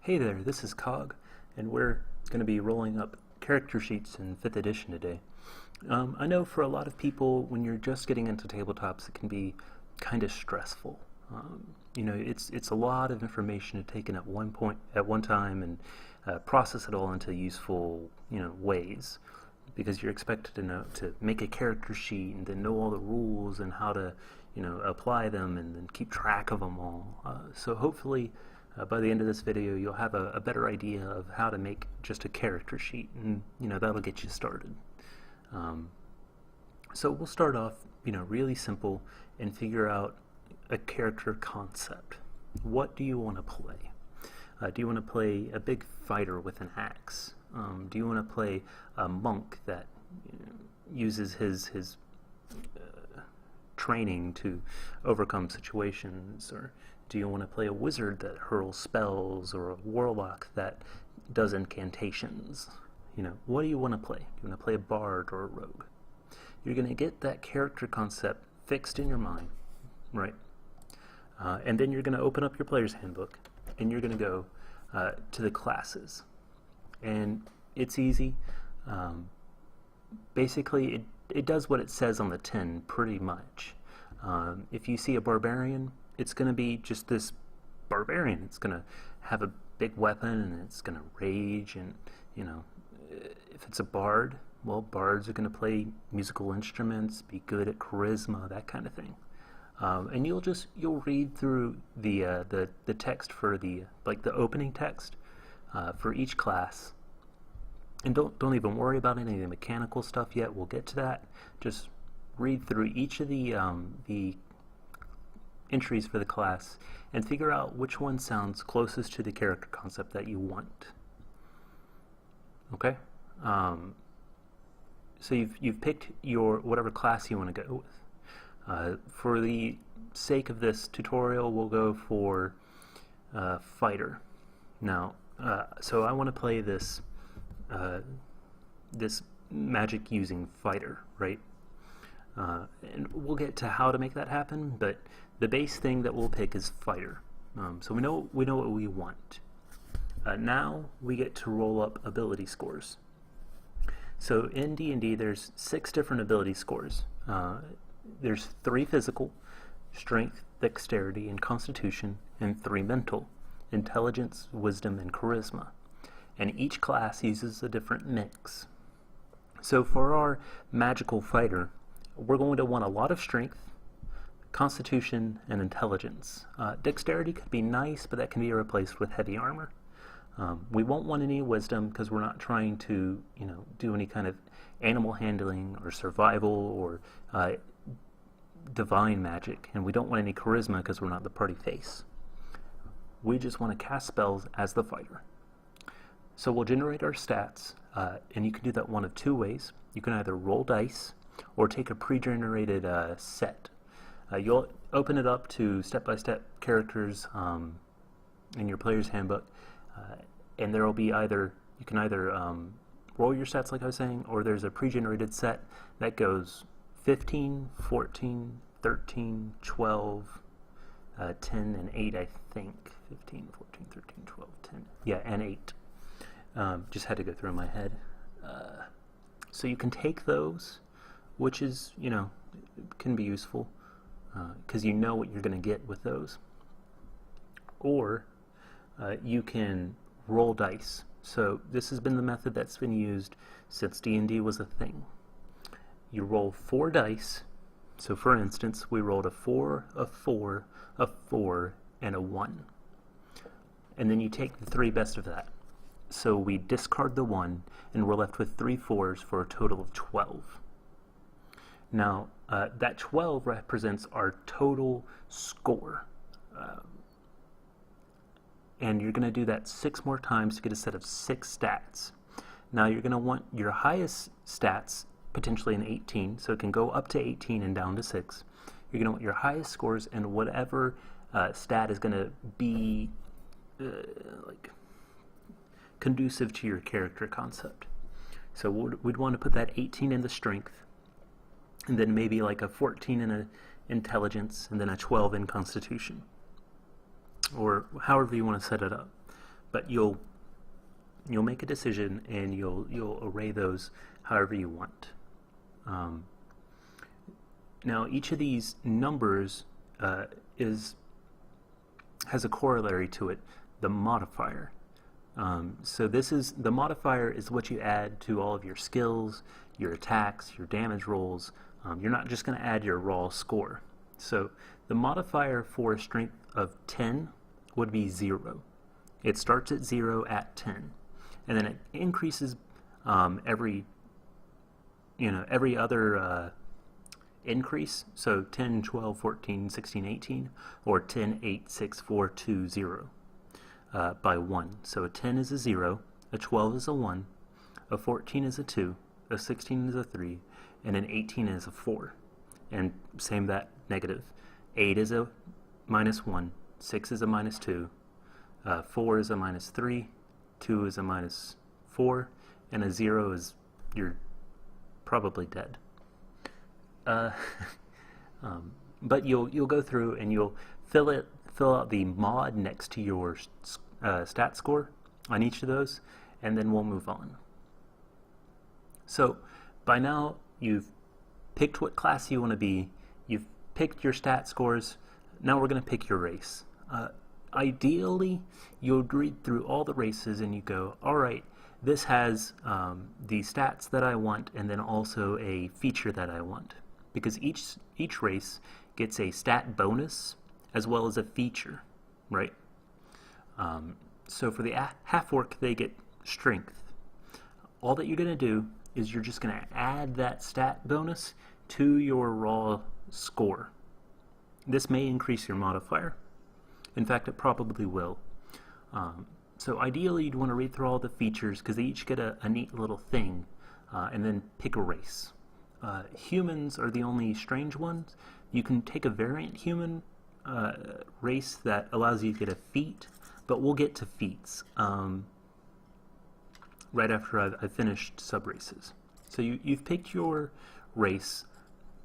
Hey there, this is COG, and we're going to be rolling up character sheets in 5th edition today. I know for a lot of people, when you're just getting into tabletops, it can be kind of stressful. It's a lot of information to take in at one time, and process it all into useful, ways. Because you're expected to make a character sheet and then know all the rules and how to, apply them and then keep track of them all. So hopefully, by the end of this video, you'll have a better idea of how to make just a character sheet, and that'll get you started. So we'll start off, really simple and figure out a character concept. What do you want to play? Do you want to play a big fighter with an axe? Do you want to play a monk that uses his training to overcome situations? Or do you want to play a wizard that hurls spells, or a warlock that does incantations? What do you want to play? Do you want to play a bard or a rogue? You're going to get that character concept fixed in your mind, right? And then you're going to open up your player's handbook, and you're going to go to the classes. And it's easy. Basically, it does what it says on the tin, pretty much. If you see a barbarian, it's going to be just this barbarian. It's going to have a big weapon, and it's going to rage, and if it's a bard, well, bards are going to play musical instruments, be good at charisma, that kind of thing. And you'll read through the text for the opening text for each class, and don't even worry about any of the mechanical stuff yet. We'll get to that. Just read through each of the entries for the class and figure out which one sounds closest to the character concept that you want. Okay? So you've picked your whatever class you want to go with. For the sake of this tutorial, we'll go for fighter. Now, so I want to play this magic using fighter, right? And we'll get to how to make that happen, but the base thing that we'll pick is fighter. So we know what we want. Now we get to roll up ability scores. So in D&D, there's 6 different ability scores. There's 3 physical, strength, dexterity, and constitution, and 3 mental, intelligence, wisdom, and charisma. And each class uses a different mix. So for our magical fighter, we're going to want a lot of strength, constitution, and intelligence. Dexterity could be nice, but that can be replaced with heavy armor. We won't want any wisdom because we're not trying to, do any kind of animal handling or survival or divine magic, and we don't want any charisma because we're not the party face. We just want to cast spells as the fighter. So we'll generate our stats, and you can do that one of 2 ways. You can either roll dice or take a pre-generated set. You'll open it up to step-by-step characters in your player's handbook, and there will be you can either roll your stats like I was saying, or there's a pre-generated set that goes 15, 14, 13, 12, 10, and 8, I think. 15, 14, 13, 12, 10. Yeah, and 8. Just had to go through my head. So you can take those, which is, can be useful, because you know what you're going to get with those. Or you can roll dice. So this has been the method that's been used since D&D was a thing. You roll 4 dice. So for instance, we rolled a 4, a 4, a 4, and a 1. And then you take the 3 best of that. So we discard the 1, and we're left with 3 4s for a total of 12. Now, that 12 represents our total score. And you're going to do that 6 more times to get a set of 6 stats. Now you're going to want your highest stats, potentially an 18, so it can go up to 18 and down to 6. You're going to want your highest scores, and whatever stat is going to be conducive to your character concept. So we'd want to put that 18 in the strength, and then maybe like a 14 in a intelligence, and then a 12 in constitution, or however you want to set it up. but you'll make a decision and you'll array those however you want. Now each of these numbers has a corollary to it, the modifier. So the modifier is what you add to all of your skills, your attacks, your damage rolls. You're not just going to add your raw score. So the modifier for a strength of 10 would be 0. It starts at 0 at 10, and then it increases every other increase. So 10, 12, 14, 16, 18, or 10, 8, 6, 4, 2, 0 by 1. So a 10 is a 0, a 12 is a 1, a 14 is a 2, a 16 is a 3, and an 18 is a 4. And same that negative. 8 is a -1, 6 is a -2, 4 is a -3, 2 is a -4, and a 0 is you're probably dead. But you'll go through and you'll fill out the mod next to your stat score on each of those, and then we'll move on. So by now you've picked what class you want to be, you've picked your stat scores, now we're going to pick your race. Ideally, you'll read through all the races and you go, alright, this has the stats that I want and then also a feature that I want. Because each race gets a stat bonus as well as a feature, right? So for the half-orc, they get strength. All that you're going to do is you're just going to add that stat bonus to your raw score. This may increase your modifier. In fact, it probably will. So ideally, you'd want to read through all the features because they each get a neat little thing, and then pick a race. Humans are the only strange ones. You can take a variant human race that allows you to get a feat, but we'll get to feats right after I've finished sub-races. So you've picked your race.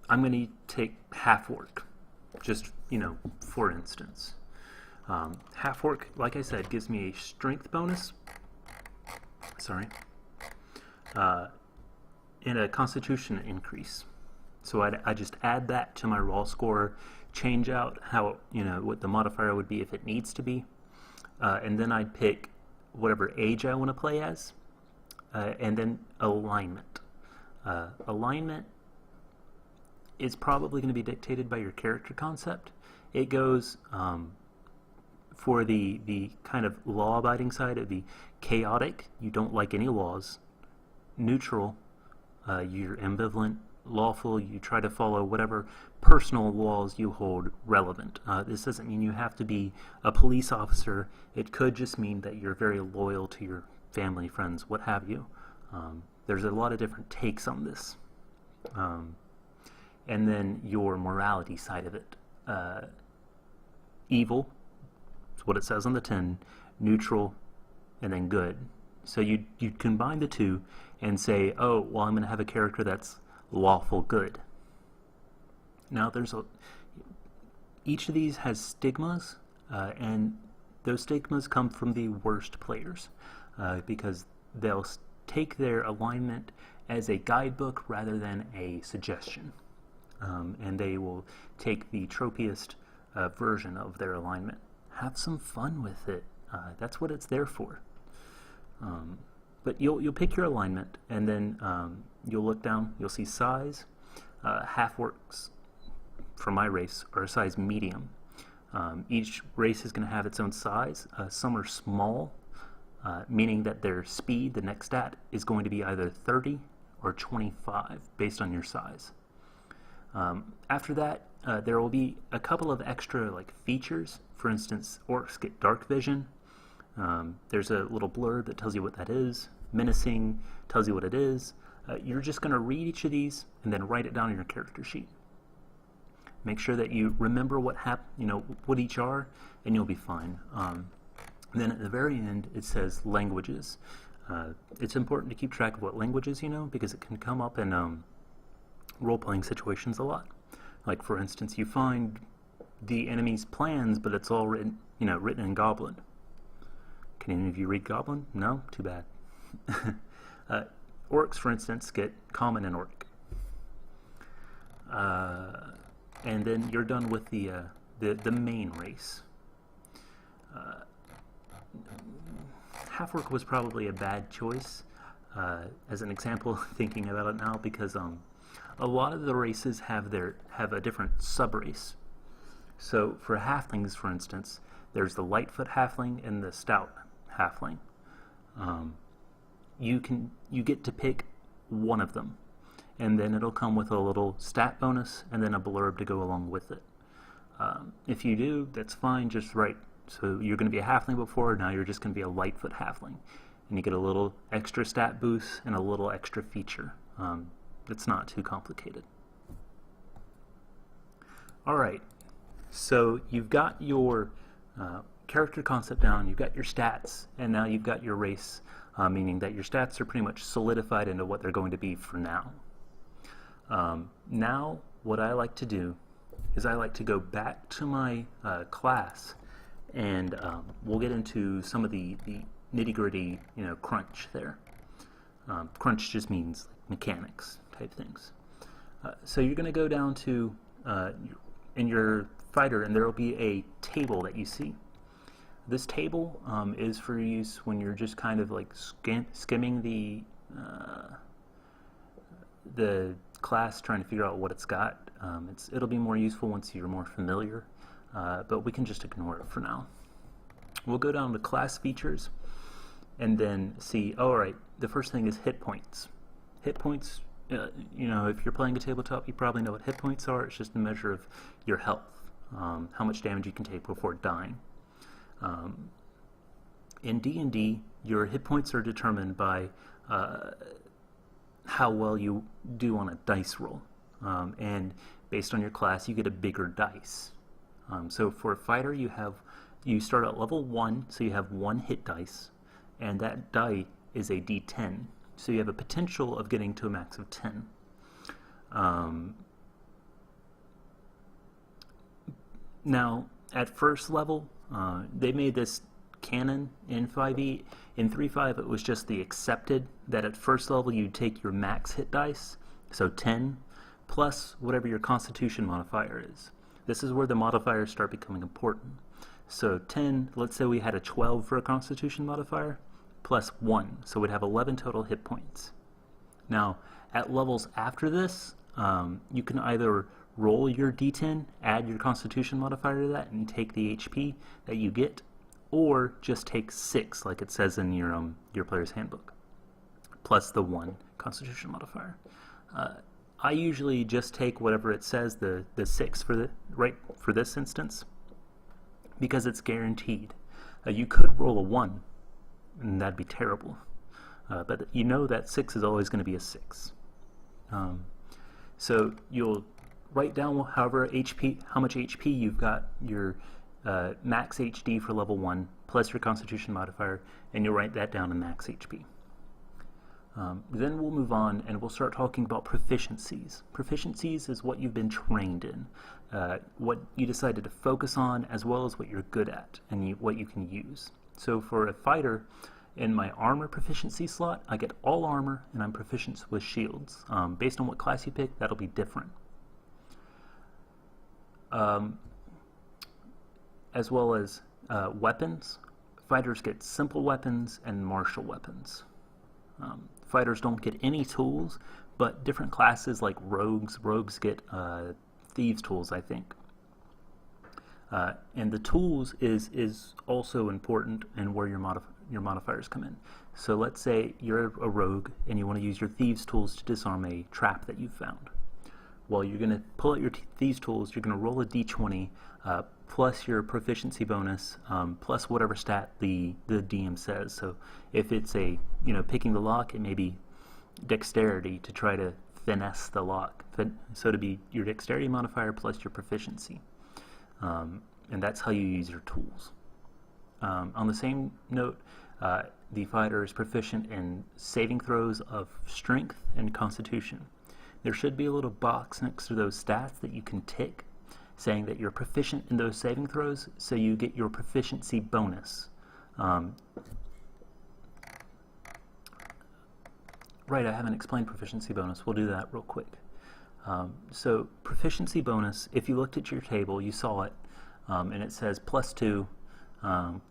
I'm going to take half-orc, just, for instance. Half-orc, like I said, gives me a strength bonus. Sorry. And a constitution increase. So I just add that to my raw score, change out how, what the modifier would be if it needs to be, and then I'd pick whatever age I want to play as, and then alignment. Alignment is probably going to be dictated by your character concept. It goes for the kind of law-abiding side, it'd be chaotic, you don't like any laws, neutral, you're ambivalent, lawful, you try to follow whatever personal laws you hold relevant. This doesn't mean you have to be a police officer. It could just mean that you're very loyal to your family, friends, what have you. There's a lot of different takes on this. And then your morality side of it. Evil, is what it says on the tin, neutral, and then good. So you'd combine the two and say, oh, well, I'm going to have a character that's lawful good. Now, each of these has stigmas, and those stigmas come from the worst players, because they'll take their alignment as a guidebook rather than a suggestion, and they will take the tropiest version of their alignment. Have some fun with it. That's what it's there for. But you'll pick your alignment, and then you'll look down, you'll see size. Half-orcs, for my race, are a size medium. Each race is going to have its own size. Some are small, meaning that their speed, the next stat, is going to be either 30 or 25, based on your size. After that, there will be a couple of extra features. For instance, orcs get dark vision. There's a little blurb that tells you what that is. Menacing tells you what it is. You're just going to read each of these and then write it down in your character sheet. Make sure that you remember what what each are, and you'll be fine. Then at the very end, it says languages. It's important to keep track of what languages you know, because it can come up in role-playing situations a lot. Like, for instance, you find the enemy's plans, but it's all written in Goblin. Can any of you read Goblin? No? Too bad. Orcs, for instance, get Common and Orc. And then you're done with the main race. Half-Orc was probably a bad choice, as an example, thinking about it now, because a lot of the races have a different sub-race. So for halflings, for instance, there's the Lightfoot halfling and the Stout halfling. You get to pick one of them, and then it'll come with a little stat bonus and then a blurb to go along with it. If you do, that's fine, just right. So you're going to be a halfling before, now you're just going to be a Lightfoot halfling. And you get a little extra stat boost and a little extra feature. It's not too complicated. Alright, so you've got your character concept down, you've got your stats, and now you've got your race, meaning that your stats are pretty much solidified into what they're going to be for now. Now, what I like to do is I like to go back to my class, and we'll get into some of the nitty-gritty, crunch there. Crunch just means mechanics type things. So you're going to go down to in your fighter, and there will be a table that you see. This table is for use when you're just kind of like skimming the class, trying to figure out what it's got. It'll be more useful once you're more familiar, but we can just ignore it for now. We'll go down to class features and then see, alright, the first thing is hit points. Hit points, if you're playing a tabletop, you probably know what hit points are. It's just a measure of your health, how much damage you can take before dying. In D&D, your hit points are determined by how well you do on a dice roll, and based on your class, you get a bigger dice. So for a fighter, you start at level 1, so you have 1 hit dice, and that die is a D10. So you have a potential of getting to a max of 10. Now, at first level, they made this canon in 5e. In 3.5, it was just the accepted that at first level you'd take your max hit dice, so 10, plus whatever your constitution modifier is. This is where the modifiers start becoming important. So 10, let's say we had a 12 for a constitution modifier, plus 1, so we'd have 11 total hit points. Now, at levels after this, you can either roll your d10, add your constitution modifier to that, and take the HP that you get, or just take 6, like it says in your player's handbook, plus the 1 constitution modifier. I usually just take whatever it says, the 6 for this instance, because it's guaranteed. You could roll a 1, and that'd be terrible. But you know that 6 is always going to be a 6. So you'll write down how much HP you've got, your max HD for level 1, plus your constitution modifier, and you'll write that down in max HP. Then we'll move on and we'll start talking about proficiencies. Proficiencies is what you've been trained in, what you decided to focus on, as well as what you're good at and what you can use. So for a fighter, in my armor proficiency slot, I get all armor and I'm proficient with shields. Based on what class you pick, that'll be different. As well as weapons, fighters get simple weapons and martial weapons. Fighters don't get any tools, but different classes like rogues get thieves tools, I think. And the tools is also important and where your modifiers come in. So let's say you're a rogue and you want to use your thieves tools to disarm a trap that you've found. Well, you're going to pull out your thieves tools, you're going to roll a d20 plus your proficiency bonus plus whatever stat the DM says. So if it's picking the lock, it may be dexterity to try to finesse the lock. So to be your dexterity modifier plus your proficiency. And that's how you use your tools. On the same note, the fighter is proficient in saving throws of strength and constitution. There should be a little box next to those stats that you can tick, saying that you're proficient in those saving throws, so you get your proficiency bonus. Right, I haven't explained proficiency bonus. We'll do that real quick. So proficiency bonus, if you looked at your table, you saw it, and it says +2,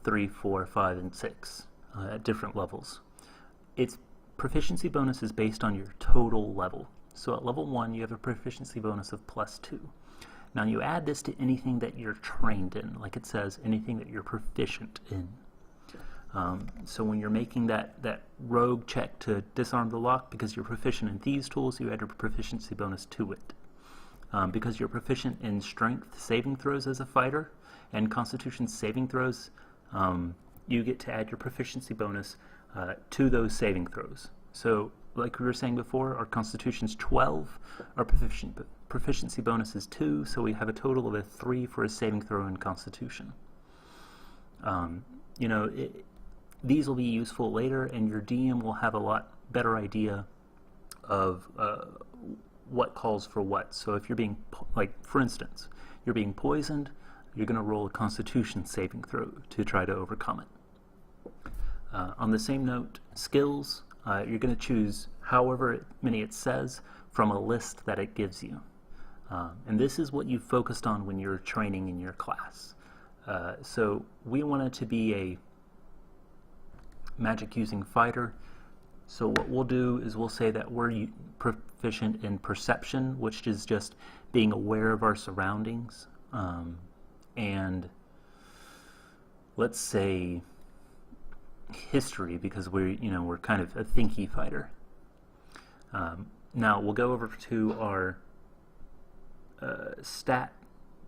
3, 4, 5, and 6 at different levels. Its proficiency bonus is based on your total level. So at level 1, you have a proficiency bonus of +2. Now you add this to anything that you're trained in, like it says, anything that you're proficient in. So when you're making that rogue check to disarm the lock, because you're proficient in these tools, you add a proficiency bonus to it. Because you're proficient in strength saving throws as a fighter and constitution saving throws, you get to add your proficiency bonus to those saving throws. So like we were saying before, our constitution's 12, our proficiency bonus is 2, so we have a total of a 3 for a saving throw in constitution. You know, these will be useful later, and your DM will have a lot better idea of what calls for what. So if you're being, like for instance, you're being poisoned, you're going to roll a constitution saving throw to try to overcome it. On the same note, skills, you're going to choose however many it says from a list that it gives you. And this is what you focused on when you're training in your class. So we want it to be a magic using fighter. So what we'll do is we'll say that we're proficient in perception, which is just being aware of our surroundings, and let's say history, because we're kind of a thinky fighter. Now we'll go over to our stat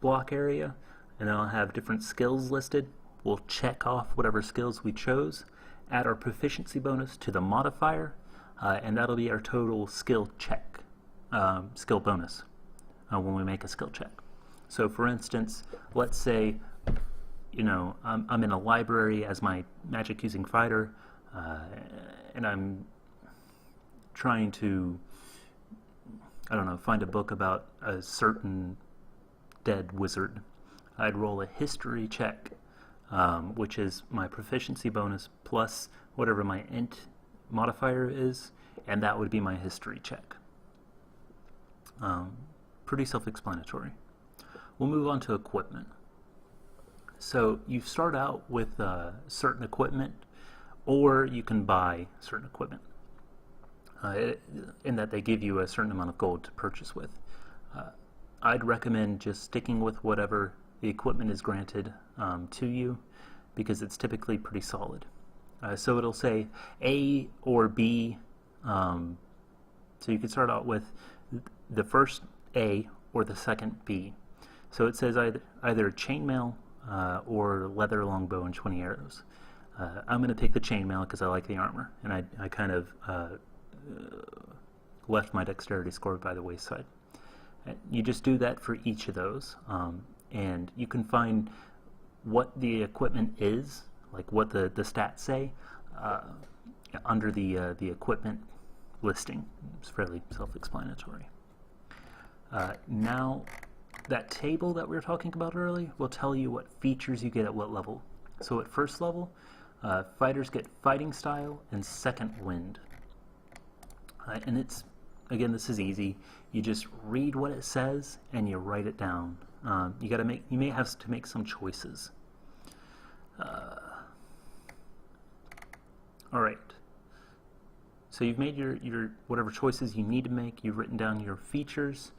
block area, and I'll have different skills listed. We'll check off whatever skills we chose, add our proficiency bonus to the modifier, and that'll be our total skill check, skill bonus when we make a skill check. So for instance, let's say I'm in a library as my magic using fighter, and I'm trying to, I don't know, find a book about a certain dead wizard. I'd roll a history check, which is my proficiency bonus plus whatever my int modifier is, and that would be my history check. Pretty self-explanatory. We'll move on to equipment. So you start out with certain equipment, or you can buy certain equipment, in that they give you a certain amount of gold to purchase with. I'd recommend just sticking with whatever the equipment is granted to you, because it's typically pretty solid. So it'll say A or B, so you can start out with the first A or the second B. So it says either chainmail or leather longbow and 20 arrows. I'm going to pick the chainmail because I like the armor, and I kind of left my dexterity score by the wayside. You just do that for each of those, and you can find what the equipment is, like what the stats say, under the equipment listing. It's fairly self-explanatory. Now, that table that we were talking about earlier will tell you what features you get at what level. So at first level, fighters get fighting style and second wind. And it's, again, this is easy. You just read what it says and you write it down. You may have to make some choices. All right. So you've made your whatever choices you need to make. You've written down your features.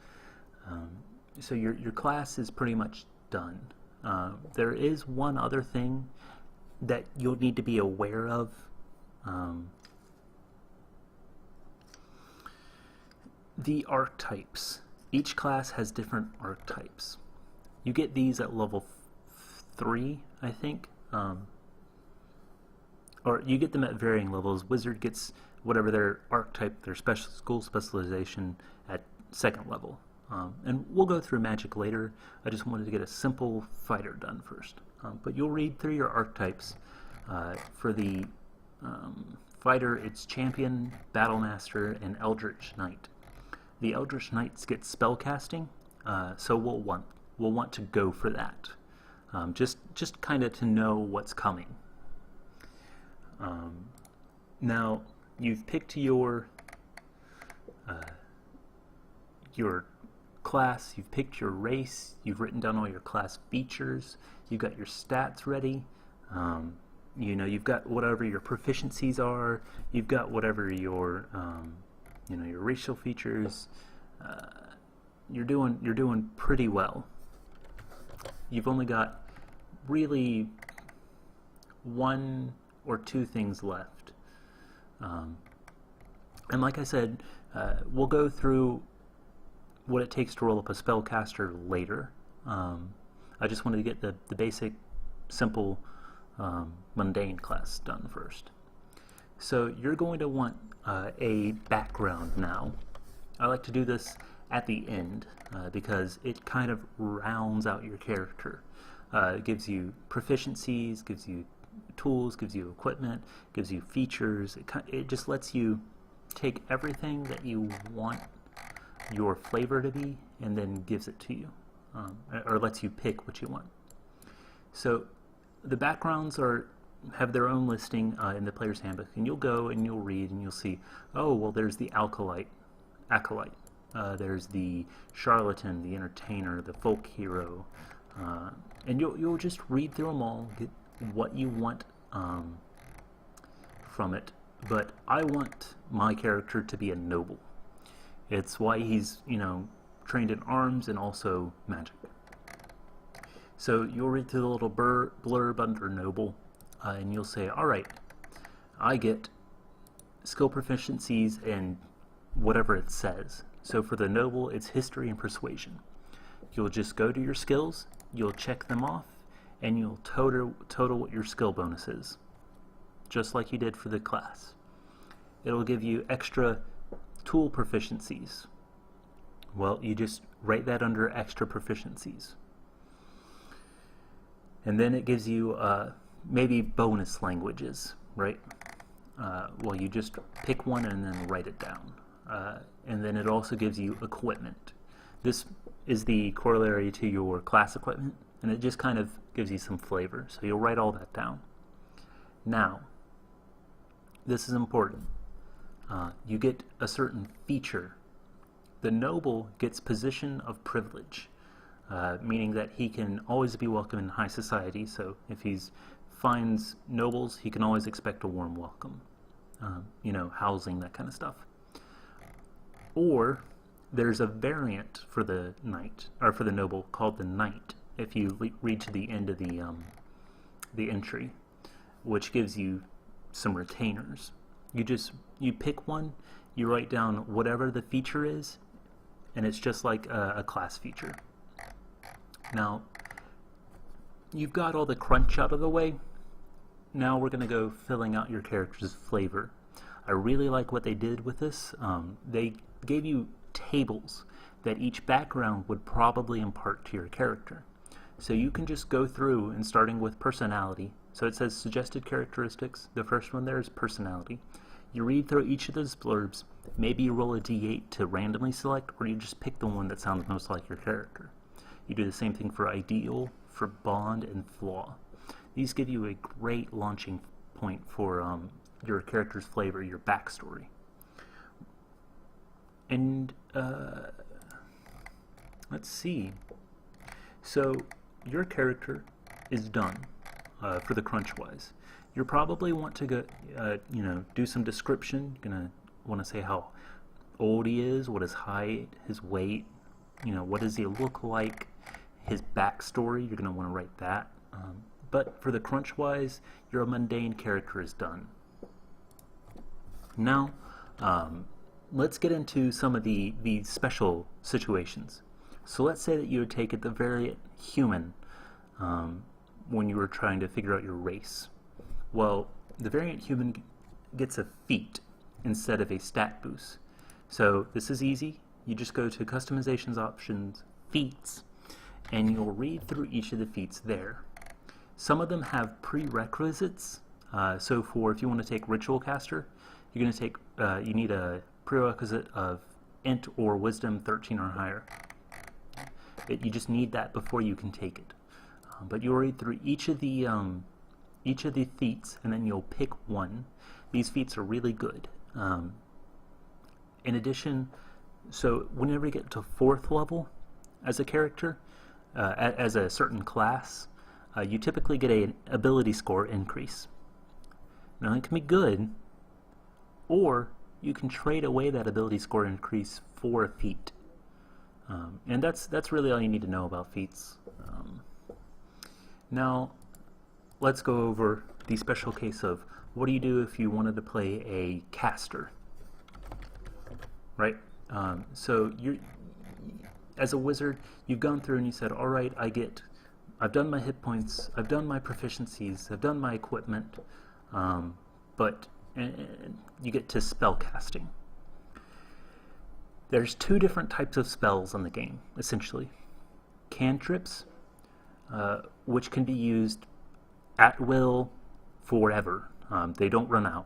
So your class is pretty much done. There is one other thing that you'll need to be aware of. The archetypes. Each class has different archetypes. You get these at level 3, I think. Or you get them at varying levels. Wizard gets whatever their archetype, their school specialization at 2nd level. And we'll go through magic later. I just wanted to get a simple fighter done first. But you'll read through your archetypes. For the fighter, it's champion, battlemaster, and eldritch knight. The eldritch knights get spellcasting, so we'll want to go for that. Just kind of to know what's coming. Now you've picked your your class, you've picked your race, you've written down all your class features, you've got your stats ready, you've got whatever your proficiencies are, you've got whatever your your racial features. You're doing pretty well. You've only got really one or two things left, and like I said, we'll go through what it takes to roll up a spellcaster later. I just wanted to get the basic, simple, mundane class done first. So you're going to want a background now. I like to do this at the end because it kind of rounds out your character. It gives you proficiencies, gives you tools, gives you equipment, gives you features. It just lets you take everything that you want your flavor to be and then gives it to you, or lets you pick what you want. So the backgrounds have their own listing in the player's handbook, and you'll go and you'll read and you'll see, oh, well, there's the acolyte, there's the charlatan, the entertainer, the folk hero, and you'll just read through them all, get what you want from it. But I want my character to be a noble. It's why he's, trained in arms and also magic. So you'll read through the little blurb under noble, and you'll say, all right, I get skill proficiencies and whatever it says. So for the noble, it's history and persuasion. You'll just go to your skills, you'll check them off, and you'll total what your skill bonus is, just like you did for the class. It'll give you extra tool proficiencies. Well, you just write that under extra proficiencies. And then it gives you maybe bonus languages, right? Well, you just pick one and then write it down. And then it also gives you equipment. This is the corollary to your class equipment, and it just kind of gives you some flavor. So you'll write all that down. Now, this is important. You get a certain feature. The noble gets position of privilege, meaning that he can always be welcome in high society. So if he finds nobles, he can always expect a warm welcome, housing, that kind of stuff. Or there's a variant for the knight, or for the noble, called the knight, if you read to the end of the entry, which gives you some retainers. You pick one, you write down whatever the feature is, and it's just like a class feature. Now, you've got all the crunch out of the way. Now we're going to go filling out your character's flavor. I really like what they did with this. They gave you tables that each background would probably impart to your character. So you can just go through, and starting with personality. So it says suggested characteristics. The first one there is personality. You read through each of those blurbs. Maybe you roll a d8 to randomly select, or you just pick the one that sounds most like your character. You do the same thing for ideal, for bond, and flaw. These give you a great launching point for your character's flavor, your backstory. And let's see. So your character is done for the crunch-wise. You probably want to go, do some description. You're gonna want to say how old he is, what his height, his weight, what does he look like, his backstory. You're gonna want to write that. But for the crunch-wise, your mundane character is done. Now, let's get into some of the special situations. So let's say that you would take it the variant human when you were trying to figure out your race. Well, the variant human gets a feat instead of a stat boost. So this is easy. You just go to customizations options, feats, and you'll read through each of the feats there. Some of them have prerequisites. So for if you want to take ritual caster, you're going to take you need a prerequisite of int or wisdom 13 or higher. You just need that before you can take it. But you'll read through each of the feats, and then you'll pick one. These feats are really good. In addition, so whenever you get to 4th level as a character, as a certain class, you typically get an ability score increase. Now it can be good, or you can trade away that ability score increase for a feat. And that's really all you need to know about feats. Now, let's go over the special case of what do you do if you wanted to play a caster, right? So as a wizard, you've gone through and you said, all right, I've done my hit points, I've done my proficiencies, I've done my equipment, but you get to spell casting. There's 2 different types of spells in the game, essentially. Cantrips, which can be used at will forever. They don't run out.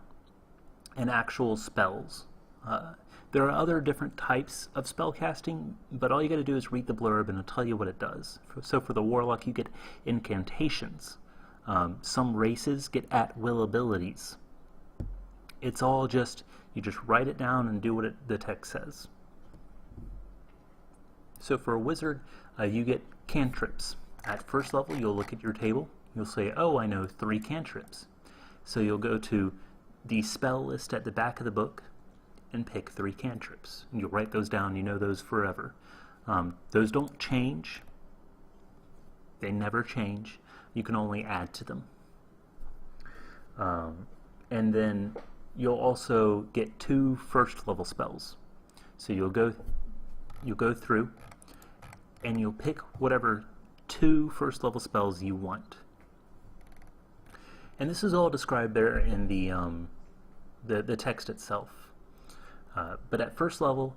And actual spells. There are other different types of spell casting, but all you got to do is read the blurb and it'll tell you what it does. So for the warlock, you get incantations. Some races get at will abilities. It's all just, you just write it down and do what the text says. So for a wizard, you get cantrips. At 1st level, you'll look at your table. You'll say, oh, I know 3 cantrips. So you'll go to the spell list at the back of the book and pick 3 cantrips. And you'll write those down. You know those forever. Those don't change. They never change. You can only add to them. And then you'll also get 2 1st level spells. So you'll go through and you'll pick whatever 2 1st level spells you want. And this is all described there in the text itself. But at 1st level,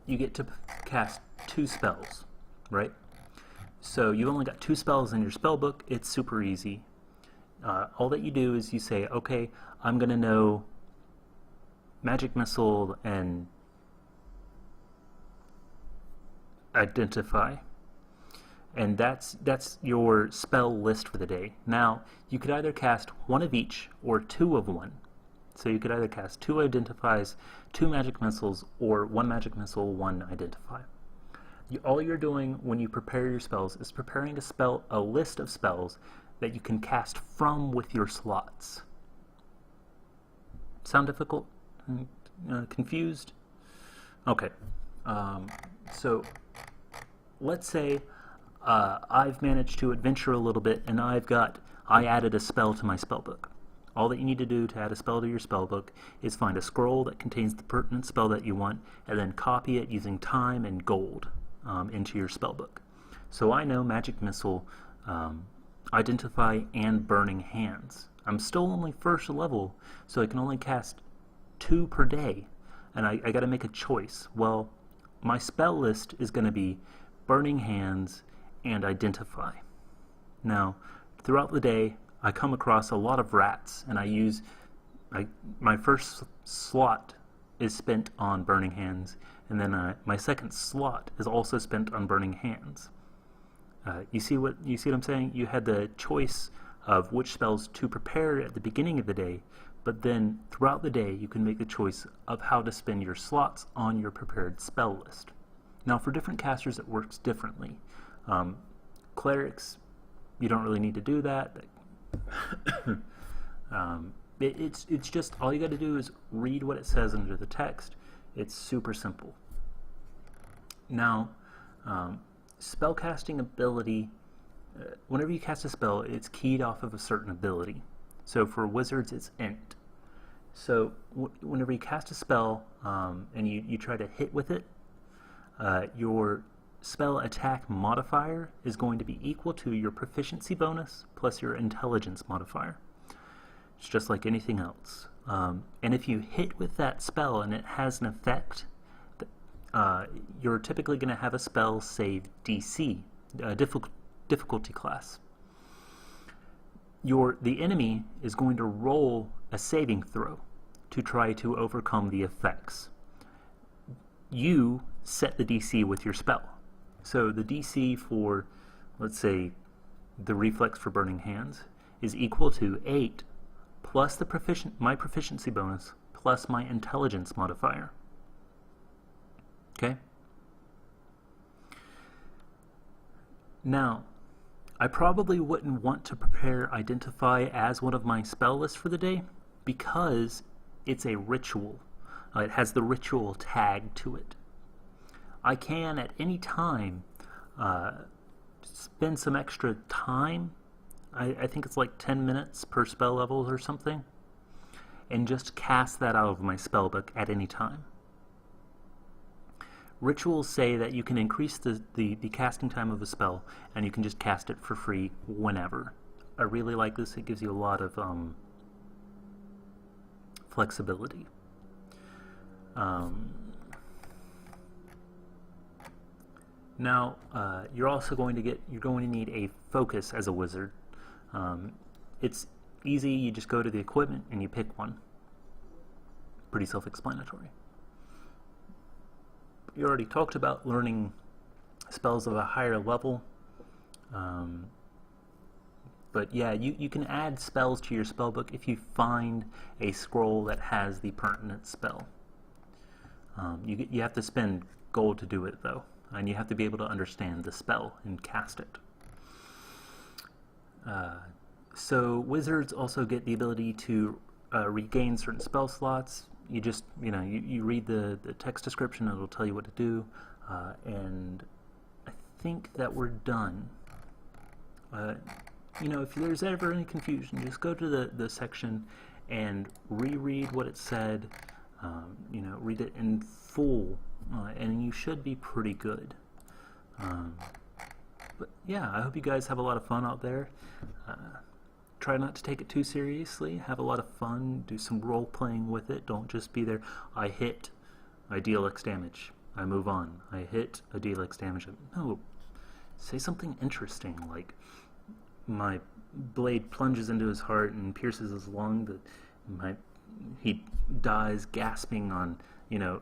you get to cast 2 spells, right? So you've only got 2 spells in your spell book. It's super easy. All that you do is you say, okay, I'm going to know Magic Missile and Identify. And that's your spell list for the day. Now, you could either cast 1 of each or 2 of one. So you could either cast 2 Identifies, 2 Magic Missiles, or 1 Magic Missile, 1 Identify. All you're doing when you prepare your spells is preparing a list of spells that you can cast from with your slots. Sound difficult? Confused? Okay. So let's say I've managed to adventure a little bit and I added a spell to my spellbook. All that you need to do to add a spell to your spellbook is find a scroll that contains the pertinent spell that you want and then copy it using time and gold into your spellbook. So I know Magic Missile, Identify, and Burning Hands. I'm still only 1st level, so I can only cast 2 per day, and I got to make a choice. Well, my spell list is going to be Burning Hands and Identify. Now, throughout the day, I come across a lot of rats, and my 1st slot is spent on Burning Hands, and then my 2nd slot is also spent on Burning Hands. You see what I'm saying? You had the choice of which spells to prepare at the beginning of the day, but then throughout the day you can make the choice of how to spend your slots on your prepared spell list. Now for different casters it works differently. Clerics, you don't really need to do that. It's just all you got to do is read what it says under the text. It's super simple. Now, spellcasting ability, whenever you cast a spell, it's keyed off of a certain ability. So for wizards, it's int. So whenever you cast a spell and you try to hit with it, your spell attack modifier is going to be equal to your proficiency bonus plus your intelligence modifier. It's just like anything else. And if you hit with that spell and it has an effect, you're typically going to have a spell save DC, difficulty class. The enemy is going to roll a saving throw to try to overcome the effects. You set the DC with your spell. So the DC for, let's say, the reflex for Burning Hands is equal to 8 plus my proficiency bonus plus my intelligence modifier. Okay? Now, I probably wouldn't want to prepare Identify as one of my spell lists for the day because it's a ritual. It has the ritual tag to it. I can at any time spend some extra time, I think it's like 10 minutes per spell level or something, and just cast that out of my spellbook at any time. Rituals say that you can increase the casting time of a spell, and you can just cast it for free whenever. I really like this. It gives you a lot of flexibility. Now, you're also going to need a focus as a wizard. It's easy. You just go to the equipment and you pick one. Pretty self-explanatory. You already talked about learning spells of a higher level. But yeah, you can add spells to your spellbook if you find a scroll that has the pertinent spell. You have to spend gold to do it, though, and you have to be able to understand the spell and cast it. So wizards also get the ability to regain certain spell slots. You just, you read the text description, and it'll tell you what to do, and I think that we're done. If there's ever any confusion, just go to the section and reread what it said, read it in full, and you should be pretty good. But yeah, I hope you guys have a lot of fun out there. Try not to take it too seriously. Have a lot of fun. Do some role playing with it. Don't just be there. I hit, I deal X damage. I move on. I hit, I deal X damage. No. Say something interesting, like my blade plunges into his heart and pierces his lung. He dies gasping on,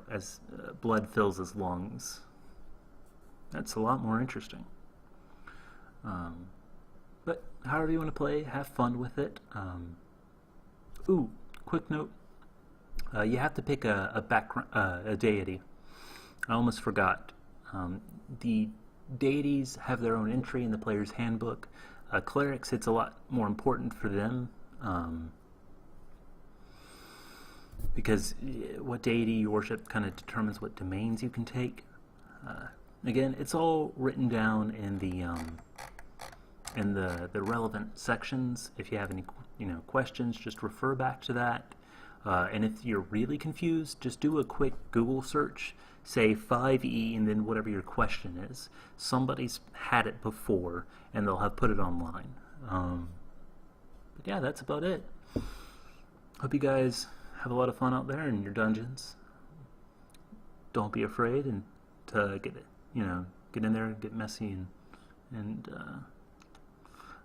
as blood fills his lungs. That's a lot more interesting. But however you want to play, have fun with it. Quick note: you have to pick a deity. I almost forgot. The deities have their own entry in the player's handbook. Clerics, it's a lot more important for them, because what deity you worship kind of determines what domains you can take. Again, it's all written down in the relevant sections. If you have any questions, just refer back to that. And if you're really confused, just do a quick Google search. Say 5e and then whatever your question is. Somebody's had it before and they'll have put it online. But yeah, that's about it. Hope you guys have a lot of fun out there in your dungeons. Don't be afraid and to get in there and get messy, and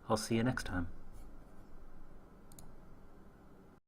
I'll see you next time.